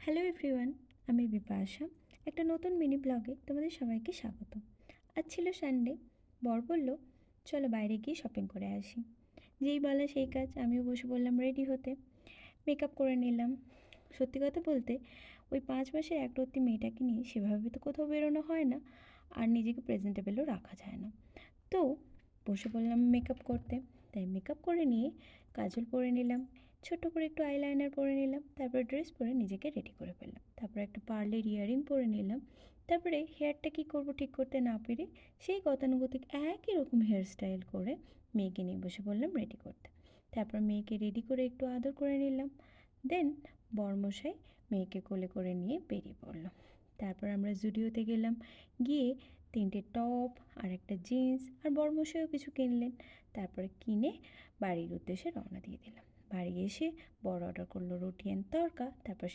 Hello everyone, আমি বিপাশা। একটা নতুন মিনি ব্লগে তোমাদের সবাইকে স্বাগত। আজ ছিল সানডে। বর বলল চলো বাইরে গিয়ে শপিং করে আসি। যেই বলা সেই কাজ, আমিও বসে বললাম রেডি হতে। মেকআপ করে নিলাম। সত্যি কথা বলতে ওই 5 মাসের একরত্তি মেয়েটাকে নিয়ে সেভাবে তো কোথাও বেরোনো হয় না, আর নিজেকে প্রেজেন্টেবলও রাখা যায় না। তো বসে পড়লাম মেকআপ করতে। তাই মেকআপ করে নিয়ে কাজল পরে নিলাম, ছোট্ট করে একটু আইলাইনার পরে নিলাম, তারপর ড্রেস পরে নিজেকে রেডি করে ফেললাম। তারপর একটা পার্লের ইয়াররিং পরে নিলাম। তারপরে হেয়ারটা কী করব ঠিক করতে না পেরে সেই গতানুগতিক একই রকম হেয়ার স্টাইল করে মেয়েকে নিয়ে বসে পড়লাম রেডি করতে। তারপর মেয়েকে রেডি করে একটু আদর করে নিলাম। দেন বরমশাই মেয়েকে কোলে করে নিয়ে বেরিয়ে পড়ল। তারপর আমরা জুডিওতে গেলাম। গিয়ে 3টে টপ আর একটা জিন্স, আর বরমশাইও কিছু কিনলেন। তারপরে কিনে বাড়ির উদ্দেশ্যে রওনা দিয়ে দিলাম। বাড়ি এসে বর অর্ডার করলো রুটি অ্যান্ড তড়কা। তারপর